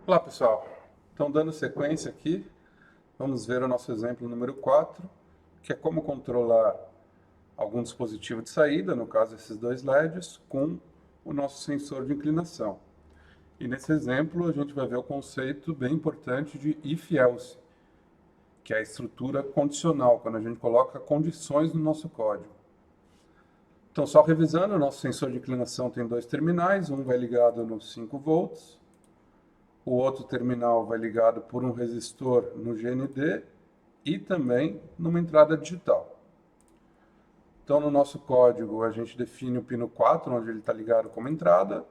Olá pessoal, então dando sequência aqui, vamos ver o nosso exemplo número 4, que é como controlar algum dispositivo de saída, no caso esses dois LEDs, com o nosso sensor de inclinação. E nesse exemplo a gente vai ver o conceito bem importante de if-else, que é a estrutura condicional, quando a gente coloca condições no nosso código. Então só revisando, o nosso sensor de inclinação tem dois terminais, um vai ligado nos 5 volts, o outro terminal vai ligado por um resistor no GND e também numa entrada digital. Então, no nosso código, a gente define o pino 4, onde ele está ligado como entrada.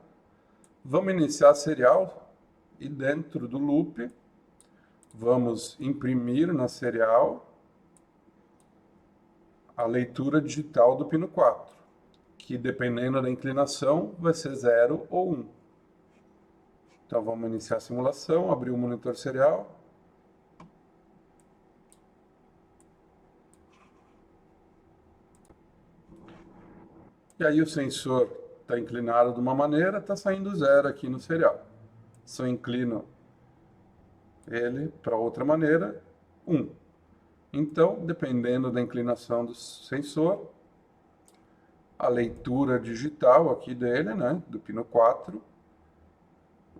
Vamos iniciar a serial e dentro do loop, vamos imprimir na serial a leitura digital do pino 4, que dependendo da inclinação vai ser 0 ou 1. Então vamos iniciar a simulação, abrir o monitor serial. E aí o sensor está inclinado de uma maneira, está saindo 0 aqui no serial. Se eu inclino ele para outra maneira, 1. Então, dependendo da inclinação do sensor, a leitura digital aqui dele, né, do pino 4,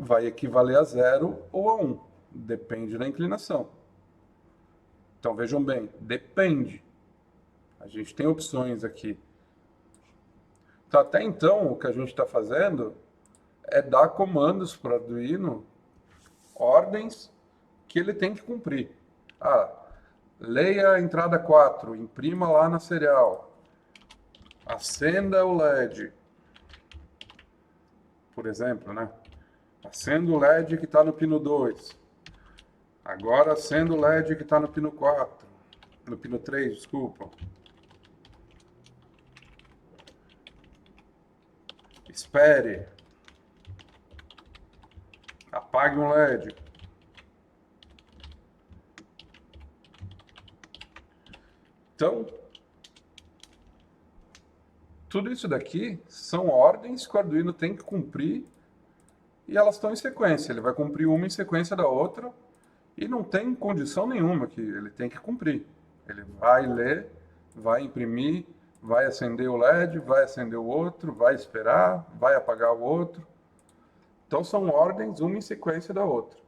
vai equivaler a 0 ou a 1. Depende da inclinação. Então vejam bem, depende. A gente tem opções aqui. Então, até então, o que a gente está fazendo é dar comandos para o Arduino, ordens que ele tem que cumprir. Leia a entrada 4, imprima lá na serial. Acenda o LED. Por exemplo, né? Acenda o LED que está no pino 2. Agora acenda o LED que está no pino 4. No pino 3, desculpa. Espere. Apague um LED. Então, tudo isso daqui são ordens que o Arduino tem que cumprir e elas estão em sequência. Ele vai cumprir uma em sequência da outra e não tem condição nenhuma que ele tem que cumprir. Ele vai ler, vai imprimir, vai acender o LED, vai acender o outro, vai esperar, vai apagar o outro. Então são ordens, uma em sequência da outra.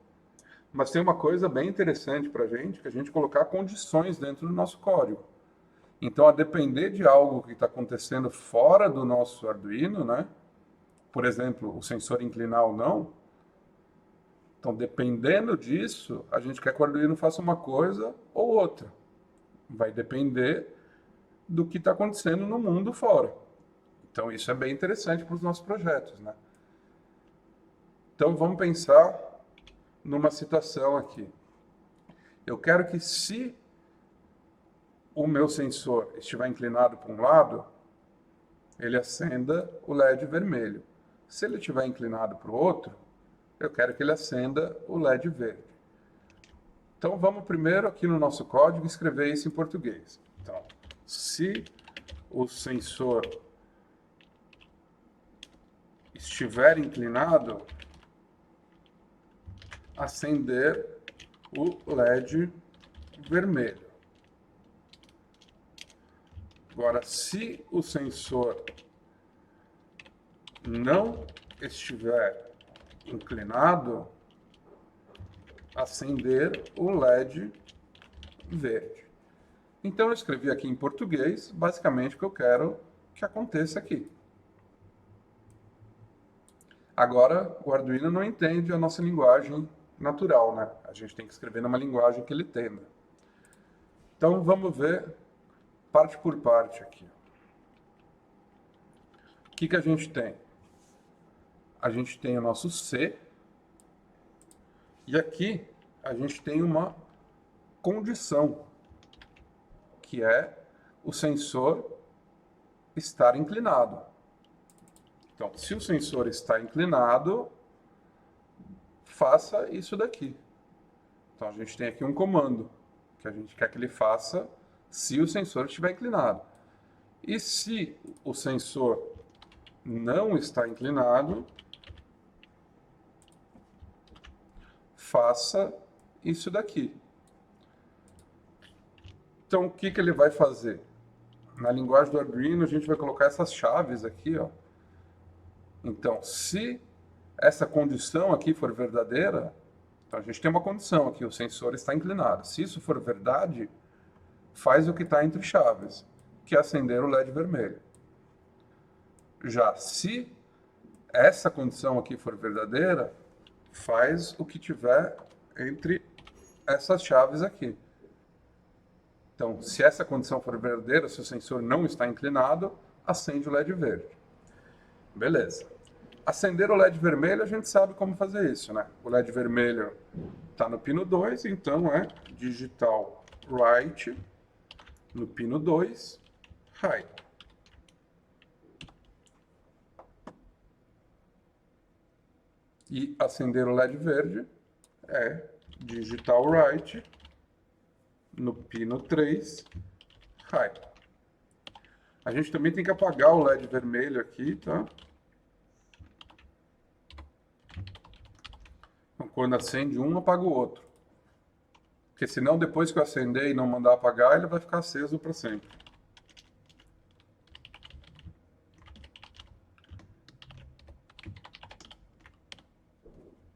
Mas tem uma coisa bem interessante para a gente, que a gente colocar condições dentro do nosso código. Então, a depender de algo que está acontecendo fora do nosso Arduino, né? Por exemplo, o sensor inclinar ou não. Então, dependendo disso, a gente quer que o Arduino faça uma coisa ou outra. Vai depender do que está acontecendo no mundo fora. Então, isso é bem interessante para os nossos projetos, né? Então, vamos pensar numa situação aqui. Eu quero que, se o meu sensor estiver inclinado para um lado, ele acenda o LED vermelho. Se ele estiver inclinado para o outro, eu quero que ele acenda o LED verde. Então vamos primeiro aqui no nosso código escrever isso em português. Então, se o sensor estiver inclinado, acender o LED vermelho. Agora, se o sensor não estiver inclinado, acender o LED verde. Então eu escrevi aqui em português, basicamente, o que eu quero que aconteça aqui. Agora, o Arduino não entende a nossa linguagem natural, né? A gente tem que escrever numa linguagem que ele entenda. Então vamos ver parte por parte aqui. O que a gente tem? A gente tem o nosso C, e aqui a gente tem uma condição, que é o sensor estar inclinado. Então, se o sensor está inclinado, faça isso daqui. Então, a gente tem aqui um comando que a gente quer que ele faça se o sensor estiver inclinado. E se o sensor não está inclinado, faça isso daqui. Então, o que ele vai fazer? Na linguagem do Arduino, a gente vai colocar essas chaves aqui, ó. Então, se essa condição aqui for verdadeira, então a gente tem uma condição aqui, o sensor está inclinado. Se isso for verdade, faz o que está entre chaves, que é acender o LED vermelho. Já se essa condição aqui for verdadeira, faz o que tiver entre essas chaves aqui. Então, se essa condição for verdadeira, se o sensor não está inclinado, acende o LED verde. Beleza. Acender o LED vermelho, a gente sabe como fazer isso, né? O LED vermelho está no pino 2, então é digital right no pino 2, high. E acender o LED verde é digital right no pino 3, high. A gente também tem que apagar o LED vermelho aqui, tá? Então, quando acende um, apaga o outro. Porque senão, depois que eu acender e não mandar apagar, ele vai ficar aceso para sempre.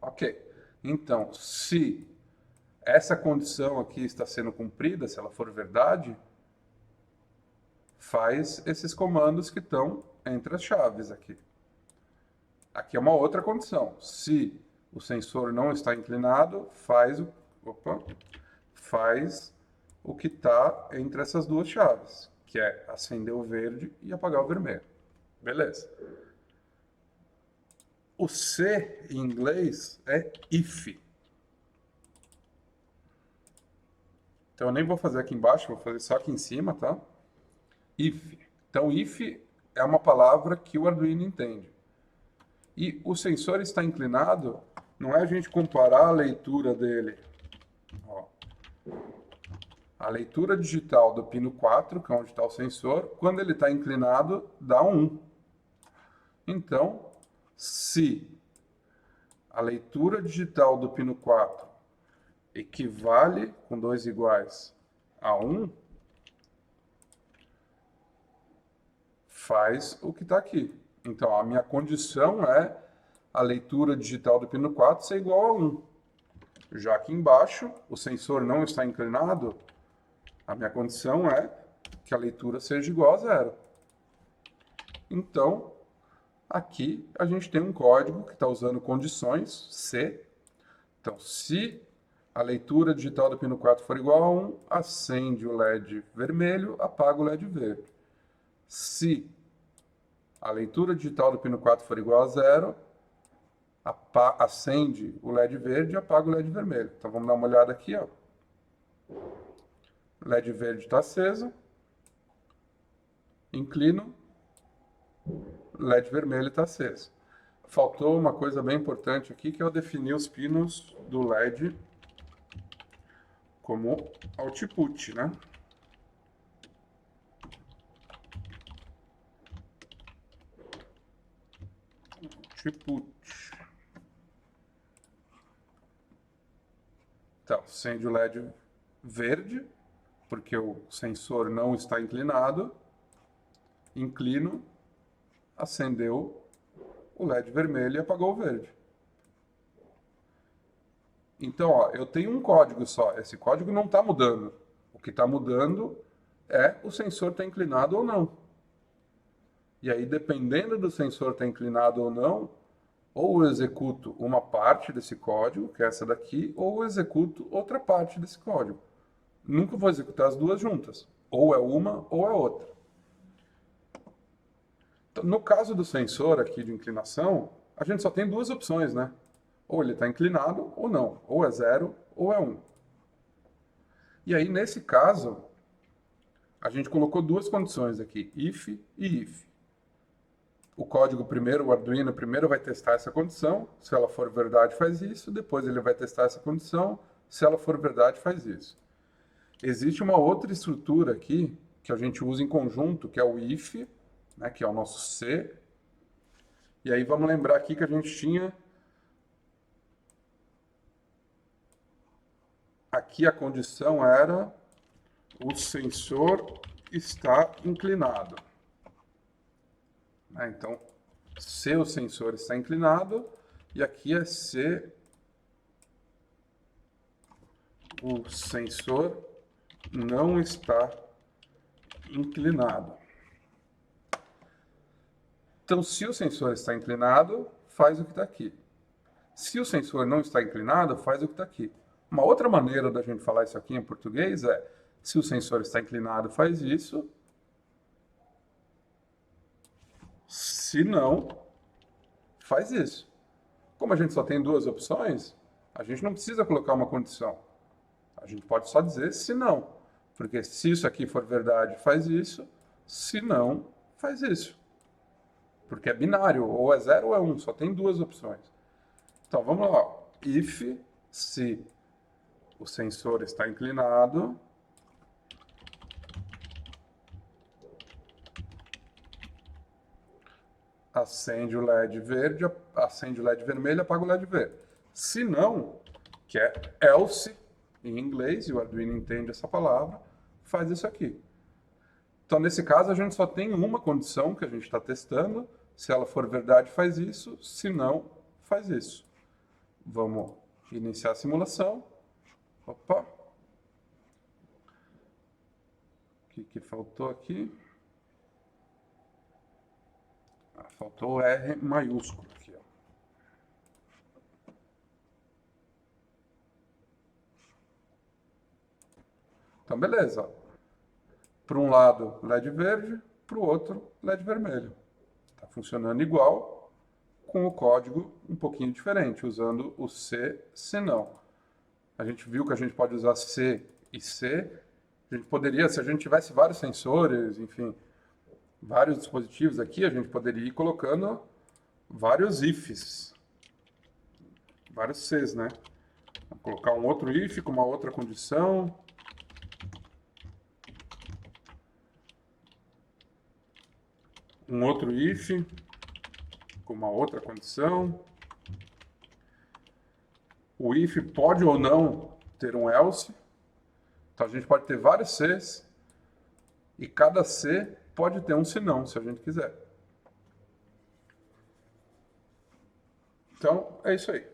Ok. Então, se essa condição aqui está sendo cumprida, se ela for verdade, faz esses comandos que estão entre as chaves aqui. Aqui é uma outra condição. Se o sensor não está inclinado, faz o que está entre essas duas chaves, que é acender o verde e apagar o vermelho. Beleza. O C em inglês é if. Então eu nem vou fazer aqui embaixo, vou fazer só aqui em cima, tá? If. Então if é uma palavra que o Arduino entende. E o sensor está inclinado, não é a gente comparar a leitura dele. Ó. A leitura digital do pino 4, que é onde está o sensor, quando ele está inclinado, dá 1. Então, se a leitura digital do pino 4 equivale, com 2 iguais, a 1, faz o que está aqui. Então, a minha condição é a leitura digital do pino 4 ser igual a 1. Já aqui embaixo, o sensor não está inclinado, a minha condição é que a leitura seja igual a 0. Então, aqui a gente tem um código que está usando condições C. Então, se a leitura digital do pino 4 for igual a 1, acende o LED vermelho, apaga o LED verde. Se a leitura digital do pino 4 for igual a 0, acende o LED verde e apaga o LED vermelho. Então vamos dar uma olhada aqui, ó. O LED verde está aceso. Inclino. O LED vermelho está aceso. Faltou uma coisa bem importante aqui, que é eu definir os pinos do LED como output, né? Output. Então, acende o LED verde, porque o sensor não está inclinado. Inclino, acendeu o LED vermelho e apagou o verde. Então, ó, eu tenho um código só. Esse código não está mudando. O que está mudando é o sensor estar inclinado ou não. E aí, dependendo do sensor estar inclinado ou não, ou eu executo uma parte desse código, que é essa daqui, ou eu executo outra parte desse código. Nunca vou executar as duas juntas. Ou é uma ou é outra. Então, no caso do sensor aqui de inclinação, a gente só tem duas opções, né? Ou ele está inclinado ou não. Ou é 0 ou é 1. E aí, nesse caso, a gente colocou duas condições aqui, if e if. O código primeiro, o Arduino primeiro vai testar essa condição, se ela for verdade faz isso, depois ele vai testar essa condição, se ela for verdade faz isso. Existe uma outra estrutura aqui, que a gente usa em conjunto, que é o if, né, que é o nosso C. E aí vamos lembrar aqui que a gente tinha aqui a condição era o sensor está inclinado. Então, se o sensor está inclinado, e aqui é se o sensor não está inclinado. Então, se o sensor está inclinado, faz o que está aqui. Se o sensor não está inclinado, faz o que está aqui. Uma outra maneira da gente falar isso aqui em português é: se o sensor está inclinado, faz isso. Se não, faz isso. Como a gente só tem duas opções, a gente não precisa colocar uma condição. A gente pode só dizer se não. Porque se isso aqui for verdade, faz isso. Se não, faz isso. Porque é binário, ou é 0 ou é 1, só tem duas opções. Então vamos lá. If, se o sensor está inclinado, acende o LED verde, acende o LED vermelho, apaga o LED verde. Se não, que é else em inglês, e o Arduino entende essa palavra, faz isso aqui. Então, nesse caso, a gente só tem uma condição que a gente está testando. Se ela for verdade, faz isso. Se não, faz isso. Vamos iniciar a simulação. Opa! O que faltou aqui? Faltou o R maiúsculo aqui, ó. Então, beleza. Para um lado, LED verde, para o outro, LED vermelho. Está funcionando igual, com o código um pouquinho diferente, usando o se não. A gente viu que a gente pode usar se e se. A gente poderia, se a gente tivesse vários sensores, enfim, vários dispositivos aqui, a gente poderia ir colocando vários ifs, vários Cs, né? Vou colocar um outro if com uma outra condição. Um outro if com uma outra condição. O if pode ou não ter um else. Então a gente pode ter vários Cs e cada C pode ter um se não, se a gente quiser. Então é isso aí.